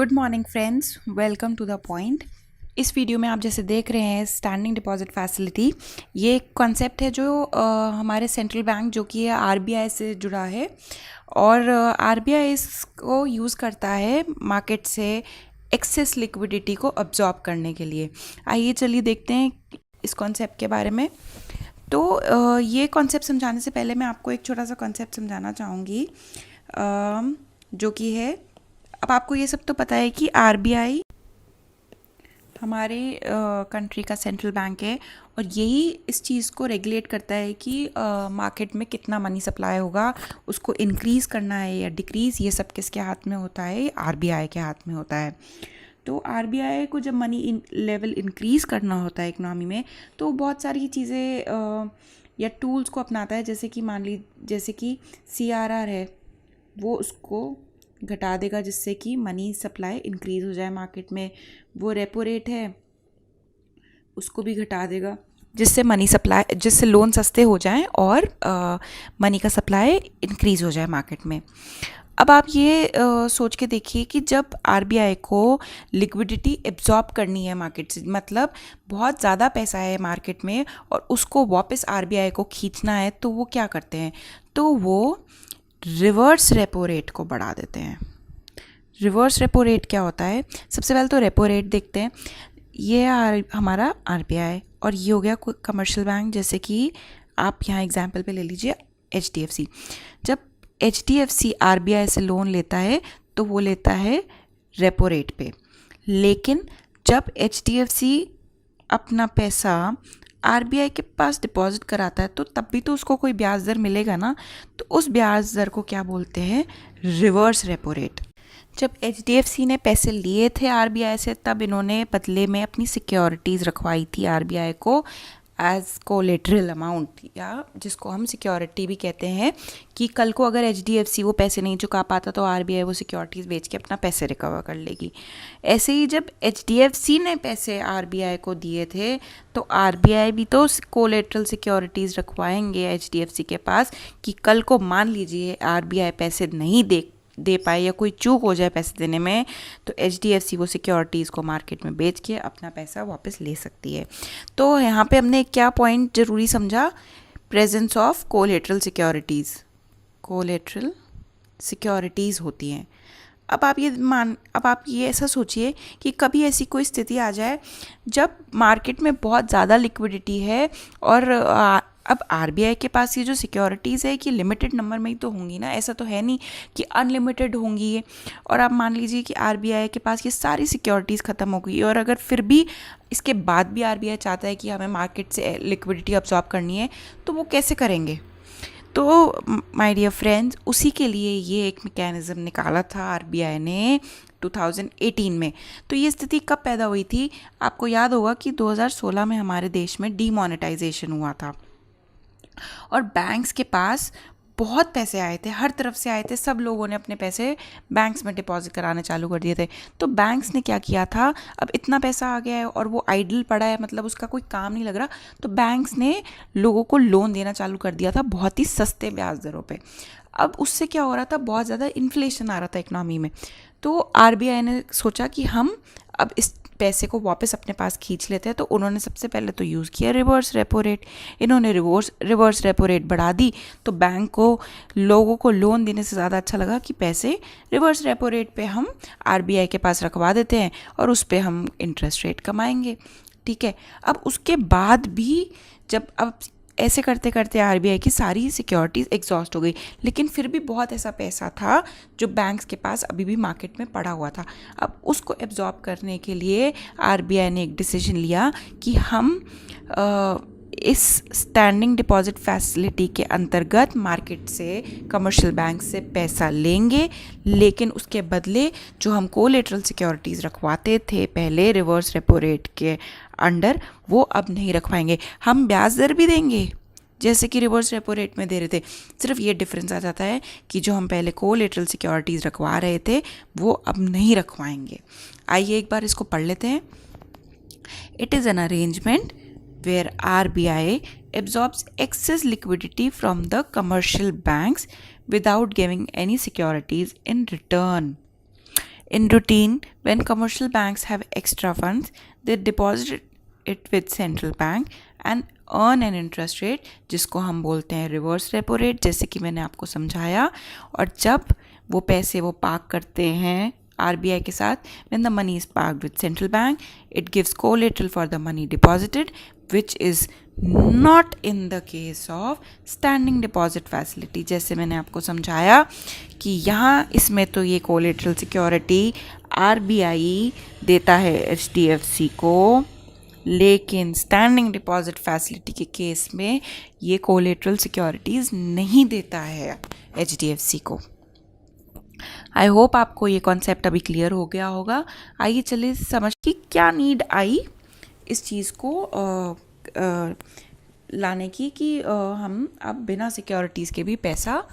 Good morning friends, welcome to the point. इस video में आप जैसे देख रहे हैं स्टैंडिंग डिपॉजिट फैसिलिटी, ये एक कॉन्सेप्ट है जो हमारे सेंट्रल बैंक जो कि है आरबीआई से जुड़ा है और आरबीआई इसको यूज़ करता है मार्केट से एक्सेस लिक्विडिटी को अब्जॉर्ब करने के लिए। आइए चलिए देखते हैं इस कॉन्सेप्ट के बारे में। तो ये कॉन्सेप्ट समझाने से पहले मैं आपको एक छोटा सा कॉन्सेप्ट समझाना चाहूँगी जो कि है, अब आपको ये सब तो पता है कि आरबीआई हमारे कंट्री का सेंट्रल बैंक है और यही इस चीज़ को रेगुलेट करता है कि मार्केट में कितना मनी सप्लाई होगा, उसको इंक्रीज़ करना है या डिक्रीज़, ये सब किसके हाथ में होता है? आरबीआई के हाथ में होता है। तो आरबीआई को जब मनी लेवल इंक्रीज़ करना होता है इकनॉमी में, तो बहुत सारी चीज़ें या टूल्स को अपनाता है, जैसे कि मान ली जैसे कि सीआरआर है, वो उसको घटा देगा जिससे कि मनी सप्लाई इंक्रीज़ हो जाए मार्केट में। वो रेपो रेट है, उसको भी घटा देगा जिससे लोन सस्ते हो जाएं और मनी का सप्लाई इंक्रीज़ हो जाए मार्केट में। अब आप ये सोच के देखिए कि जब आरबीआई को लिक्विडिटी एब्जॉर्ब करनी है मार्केट से, मतलब बहुत ज़्यादा पैसा है मार्केट में और उसको वापस आरबीआई को खींचना है, तो वो क्या करते हैं? तो वो रिवर्स रेपो रेट को बढ़ा देते हैं। रिवर्स रेपो रेट क्या होता है? सबसे पहले तो रेपो रेट देखते हैं। ये हमारा आरबीआई और ये हो गया कोई कमर्शियल बैंक, जैसे कि आप यहाँ एग्जांपल पे ले लीजिए एचडीएफसी। जब एचडीएफसी आरबीआई से लोन लेता है तो वो लेता है रेपो रेट पे, लेकिन जब एचडीएफसी अपना पैसा आरबीआई के पास डिपॉजिट कराता है तो तब भी तो उसको कोई ब्याज दर मिलेगा ना, तो उस ब्याज दर को क्या बोलते हैं? Reverse repo rate. जब एचडीएफसी ने पैसे लिए थे आरबीआई से, तब इन्होंने बदले में अपनी सिक्योरिटीज़ रखवाई थी आरबीआई को एज कोलेटरल अमाउंट, या जिसको हम सिक्योरिटी भी कहते हैं, कि कल को अगर एचडीएफसी वो पैसे नहीं चुका पाता तो आरबीआई वो सिक्योरिटीज़ बेच के अपना पैसे रिकवर कर लेगी। ऐसे ही जब एचडीएफसी ने पैसे आरबीआई को दिए थे तो आरबीआई भी तो कोलेटरल सिक्योरिटीज़ रखवाएंगे एचडीएफसी के पास कि कल को मान लीजिए आरबीआई पैसे नहीं दे पाए या कोई चूक हो जाए पैसे देने में, तो एचडीएफसी वो सिक्योरिटीज़ को मार्केट में बेच के अपना पैसा वापस ले सकती है। तो यहाँ पे हमने क्या पॉइंट ज़रूरी समझा? Presence of collateral securities. Collateral securities होती हैं। अब आप ये ऐसा सोचिए कि कभी ऐसी कोई स्थिति आ जाए जब मार्केट में बहुत ज़्यादा लिक्विडिटी है और अब आरबीआई के पास ये जो सिक्योरिटीज़ है कि लिमिटेड नंबर में ही तो होंगी ना, ऐसा तो है नहीं कि अनलिमिटेड होंगी ये। और आप मान लीजिए कि आरबीआई के पास ये सारी सिक्योरिटीज़ ख़त्म हो गई और अगर फिर भी इसके बाद भी आरबीआई चाहता है कि हमें मार्केट से लिक्विडिटी अब्जॉर्ब करनी है, तो वो कैसे करेंगे? तो माय डियर फ्रेंड्स, उसी के लिए ये एक मैकेनिज़्म निकाला था आरबीआई ने 2018 में। तो ये स्थिति कब पैदा हुई थी? आपको याद होगा कि 2016 में हमारे देश में डीमोनेटाइजेशन हुआ था और बैंक्स के पास बहुत पैसे आए थे, हर तरफ से आए थे, सब लोगों ने अपने पैसे बैंक्स में डिपॉजिट कराने चालू कर दिए थे। तो बैंक्स ने क्या किया था, अब इतना पैसा आ गया है और वो आइडल पड़ा है, मतलब उसका कोई काम नहीं लग रहा, तो बैंक्स ने लोगों को लोन देना चालू कर दिया था बहुत ही सस्ते ब्याज दरों पे। अब उससे क्या हो रहा था, बहुत ज़्यादा इन्फ्लेशन आ रहा था इकनॉमी में। तो आरबीआई ने सोचा कि हम अब इस पैसे को वापस अपने पास खींच लेते हैं, तो उन्होंने सबसे पहले तो यूज़ किया रिवर्स रेपो रेट। इन्होंने रिवर्स रेपो रेट बढ़ा दी, तो बैंक को लोगों को लोन देने से ज़्यादा अच्छा लगा कि पैसे रिवर्स रेपो रेट पे हम आरबीआई के पास रखवा देते हैं और उस पे हम इंटरेस्ट रेट कमाएंगे। ठीक है। अब उसके बाद भी जब अब ऐसे करते करते आरबीआई की सारी सिक्योरिटीज़ एग्जॉस्ट हो गई, लेकिन फिर भी बहुत ऐसा पैसा था जो बैंक्स के पास अभी भी मार्केट में पड़ा हुआ था। अब उसको एब्जॉर्ब करने के लिए आरबीआई ने एक डिसीजन लिया कि हम इस स्टैंडिंग डिपॉजिट फैसिलिटी के अंतर्गत मार्केट से, कमर्शियल बैंक से पैसा लेंगे, लेकिन उसके बदले जो हम कोलेटरल सिक्योरिटीज़ रखवाते थे पहले रिवर्स रेपो रेट के अंडर, वो अब नहीं रखवाएंगे। हम ब्याज दर भी देंगे जैसे कि रिवर्स रेपो रेट में दे रहे थे, सिर्फ ये डिफरेंस आ जाता है कि जो हम पहले कोलेटरल सिक्योरिटीज़ रखवा रहे थे वो अब नहीं रखवाएंगे। आइए एक बार इसको पढ़ लेते हैं। It is an arrangement where RBI absorbs excess liquidity from the commercial banks without giving any securities in return. In routine, when commercial banks have extra funds, they deposit it with central bank and earn an interest rate, जिसको हम बोलते हैं reverse repo rate, जैसे कि मैंने आपको समझाया. और जब वो पैसे वो पार्क करते हैं RBI के साथ, when the money is parked with central bank, it gives collateral for the money deposited, which is not in the case of standing deposit facility. जैसे मैंने आपको समझाया कि यहाँ इसमें तो ये collateral security RBI देता है HDFC को, लेकिन स्टैंडिंग डिपॉजिट फैसिलिटी के केस में ये कोलेटरल सिक्योरिटीज़ नहीं देता है HDFC को. आई होप आपको ये कॉन्सेप्ट अभी क्लियर हो गया होगा. आइए चलिए समझ कि क्या नीड आई इस चीज़ को लाने की कि हम अब बिना सिक्योरिटीज़ के भी पैसा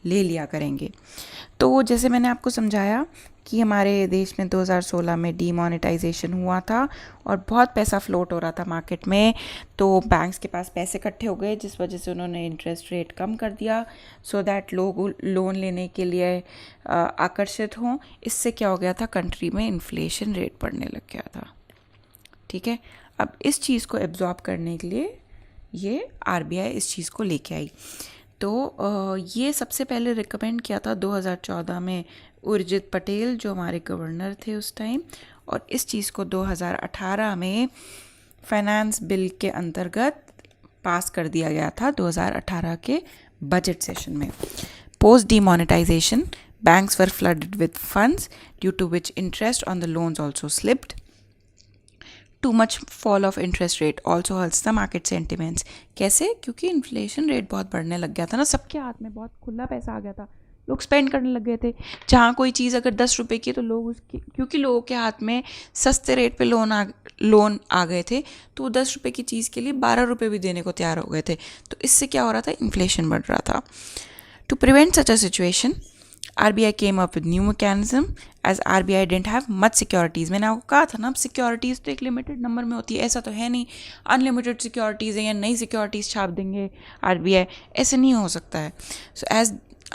ले लिया करेंगे. तो जैसे मैंने आपको समझाया कि हमारे देश में 2016 में डीमोनेटाइजेशन हुआ था और बहुत पैसा फ्लोट हो रहा था मार्केट में, तो बैंक्स के पास पैसे इकट्ठे हो गए, जिस वजह से उन्होंने इंटरेस्ट रेट कम कर दिया सो दैट लोग लोन लेने के लिए आकर्षित हों. इससे क्या हो गया था, कंट्री में इन्फ्लेशन रेट बढ़ने लग गया था. ठीक है, अब इस चीज़ को एब्जॉर्ब करने के लिए ये RBI इस चीज़ को लेके आई. तो ये सबसे पहले रिकमेंड किया था 2014 में उर्जित पटेल, जो हमारे गवर्नर थे उस टाइम, और इस चीज़ को 2018 में फाइनेंस बिल के अंतर्गत पास कर दिया गया था 2018 के बजट सेशन में. Post demonetization banks were flooded with funds, due to which interest on the loans also slipped. Too much fall of interest rate also hurts the market sentiments. कैसे? क्योंकि इन्फ्लेशन रेट बहुत बढ़ने लग गया था ना, सबके हाथ में बहुत खुला पैसा आ गया था, लोग स्पेंड करने लग गए थे. जहाँ कोई चीज़ अगर 10 रुपये की, तो लोग उसकी, क्योंकि लोगों के हाथ में सस्ते रेट पे लोन आ गए थे, तो वो 10 रुपये की चीज़ के लिए 12 रुपये भी देने को तैयार हो गए थे. तो इससे क्या हो रहा था, इन्फ्लेशन बढ़ रहा था. To prevent such a situation, RBI came up with new mechanism as RBI didn't have much securities. मैंने आपको कहा था ना, अब सिक्योरिटीज़ तो एक लिमिटेड नंबर में होती है, ऐसा तो है नहीं अनलिमिटेड सिक्योरिटीज़ है या नई सिक्योरिटीज़ छाप देंगे RBI, ऐसे नहीं हो सकता है. So as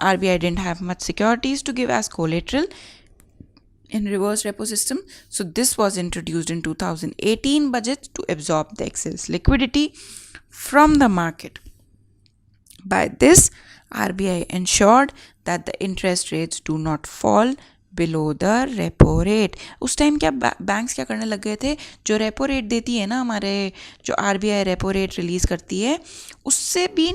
RBI didn't have much securities to give as collateral in reverse repo system, so this was introduced in 2018 budget to absorb the excess liquidity from the market. By this, RBI ensured that the interest rates do not fall below the repo rate. उस time क्या banks क्या करने लग गए थे, जो repo rate देती है ना हमारे, जो RBI रेपो रेट रिलीज़ करती है, उससे भी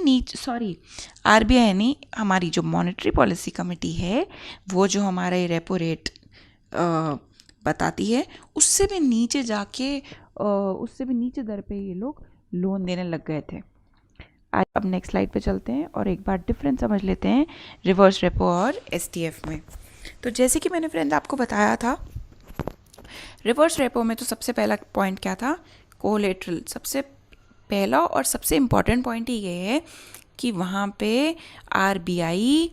RBI नहीं, हमारी जो मॉनेटरी पॉलिसी कमेटी है, वो जो हमारे रेपो रेट बताती है, उससे भी नीचे जाके उससे भी नीचे दर पे ये लोग लोन देने लग गए थे. अब नेक्स्ट स्लाइड पे चलते हैं और एक बार डिफरेंस समझ लेते हैं रिवर्स रेपो और STF में. तो जैसे कि मैंने फ्रेंड आपको बताया था, रिवर्स रेपो में तो सबसे पहला पॉइंट क्या था, कोलेटरल. सबसे पहला और सबसे इम्पॉर्टेंट पॉइंट ही ये है कि वहाँ पे RBI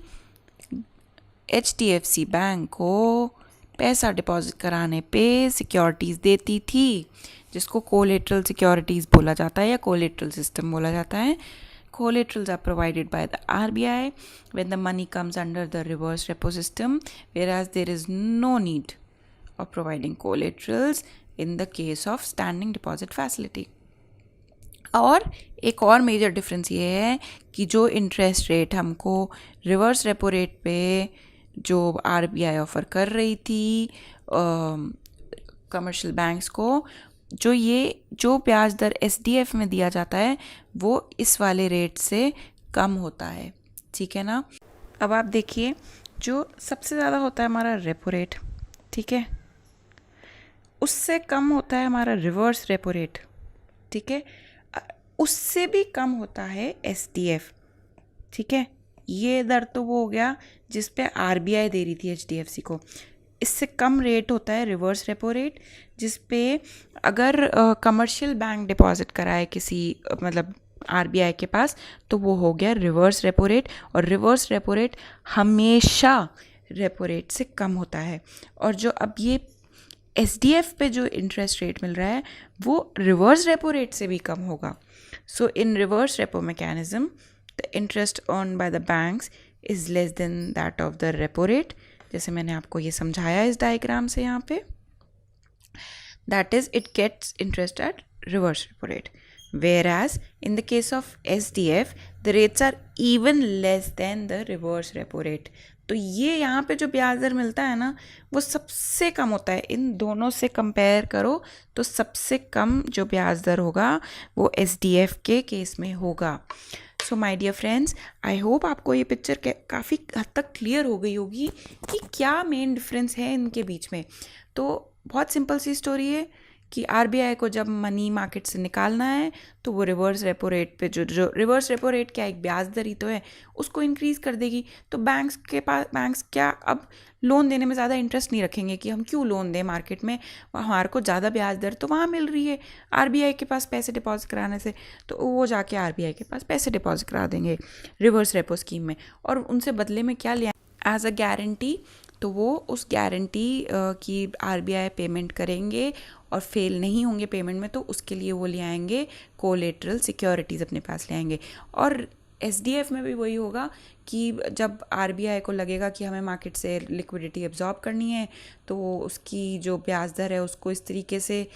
HDFC बैंक को पैसा डिपॉजिट कराने पे सिक्योरिटीज़ देती थी, जिसको कोलेटरल सिक्योरिटीज़ बोला जाता है या कोलेटरल सिस्टम बोला जाता है. Collaterals are provided by the RBI when the money comes under the reverse repo system, whereas there is no need of providing collaterals in the case of standing deposit facility. और एक और major difference ये है कि जो interest rate हमको reverse repo rate पे जो RBI ऑफ़र कर रही थी कमर्शियल बैंक्स को, जो ब्याज दर SDF में दिया जाता है, वो इस वाले रेट से कम होता है. ठीक है ना. अब आप देखिए, जो सबसे ज़्यादा होता है हमारा रेपो रेट, ठीक है, उससे कम होता है हमारा रिवर्स रेपो रेट. ठीक है, उससे भी कम होता है SDF. ठीक है, ये दर तो वो हो गया जिस पे RBI दे रही थी HDFC को. इससे कम रेट होता है रिवर्स रेपो रेट, जिस पे अगर कमर्शियल बैंक डिपॉजिट कराए किसी मतलब RBI के पास, तो वो हो गया रिवर्स रेपो रेट. और रिवर्स रेपो रेट हमेशा रेपो रेट से कम होता है. और जो अब ये SDF पे जो इंटरेस्ट रेट मिल रहा है, वो रिवर्स रेपो रेट से भी कम होगा. So in reverse repo mechanism, the interest earn by the banks is less than that of the repo rate, जैसे मैंने आपको ये समझाया इस डायग्राम से यहाँ पे, that is it gets interest at reverse repo rate, whereas in the case of SDF the rates are even less than the reverse repo rate. तो ये यहाँ पे जो ब्याज दर मिलता है ना वो सबसे कम होता है, इन दोनों से कंपेयर करो तो सबसे कम जो ब्याज दर होगा वो SDF के केस में होगा. So my dear friends, I hope आपको ये पिक्चर काफ़ी हद तक क्लियर हो गई होगी कि क्या मेन डिफरेंस है इनके बीच में. तो बहुत सिंपल सी स्टोरी है कि आरबीआई को जब मनी मार्केट से निकालना है तो वो रिवर्स रेपो रेट पे जो रिवर्स रेपो रेट क्या एक ब्याज दर ही तो है, उसको इंक्रीज़ कर देगी. तो बैंक्स क्या अब लोन देने में ज़्यादा इंटरेस्ट नहीं रखेंगे कि हम क्यों लोन दें मार्केट में, हमारे को ज़्यादा ब्याज दर तो वहाँ मिल रही है आरबीआई के पास पैसे डिपॉजिट कराने से, तो वो जाके आरबीआई के पास पैसे डिपॉजिट करा देंगे रिवर्स रेपो स्कीम में, और उनसे बदले में क्या लिया एज अ गारंटी. तो वो उस गारंटी की आरबीआई पेमेंट करेंगे और फेल नहीं होंगे पेमेंट में, तो उसके लिए वो ले आएंगे कोलेटरल सिक्योरिटीज़ अपने पास ले आएंगे. और एसडीएफ में भी वही होगा कि जब आरबीआई को लगेगा कि हमें मार्केट से लिक्विडिटी एब्जॉर्ब करनी है तो उसकी जो ब्याज दर है उसको इस तरीके से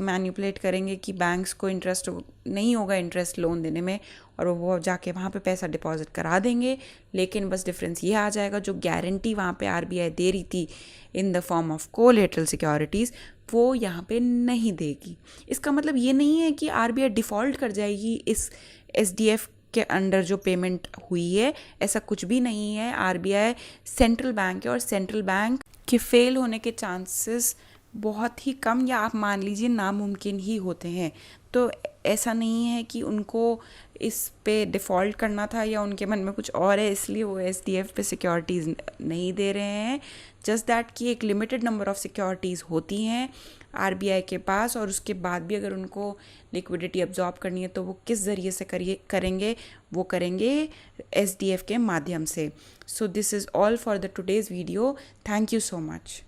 मैनिपुलेट करेंगे कि बैंक्स को इंटरेस्ट नहीं होगा इंटरेस्ट लोन देने में, और वो जाके वहाँ पे पैसा डिपॉजिट करा देंगे. लेकिन बस डिफरेंस ये आ जाएगा, जो गारंटी वहाँ पे आरबीआई दे रही थी in the form of collateral securities वो यहाँ पे नहीं देगी. इसका मतलब ये नहीं है कि आरबीआई डिफ़ॉल्ट कर जाएगी इस एसडीएफ के अंडर जो पेमेंट हुई है, ऐसा कुछ भी नहीं है. आरबीआई सेंट्रल बैंक है और सेंट्रल बैंक के फेल होने के चांसेस बहुत ही कम, या आप मान लीजिए नामुमकिन ही होते हैं. तो ऐसा नहीं है कि उनको इस पे डिफ़ॉल्ट करना था या उनके मन में कुछ और है इसलिए वो एसडीएफ पे सिक्योरिटीज़ नहीं दे रहे हैं. जस्ट दैट कि एक लिमिटेड नंबर ऑफ़ सिक्योरिटीज़ होती हैं आरबीआई के पास, और उसके बाद भी अगर उनको लिक्विडिटी एब्जॉर्ब करनी है तो वो किस ज़रिए से करेंगे, वो करेंगे एसडीएफ के माध्यम से. So this is all for the today's video. Thank you so much.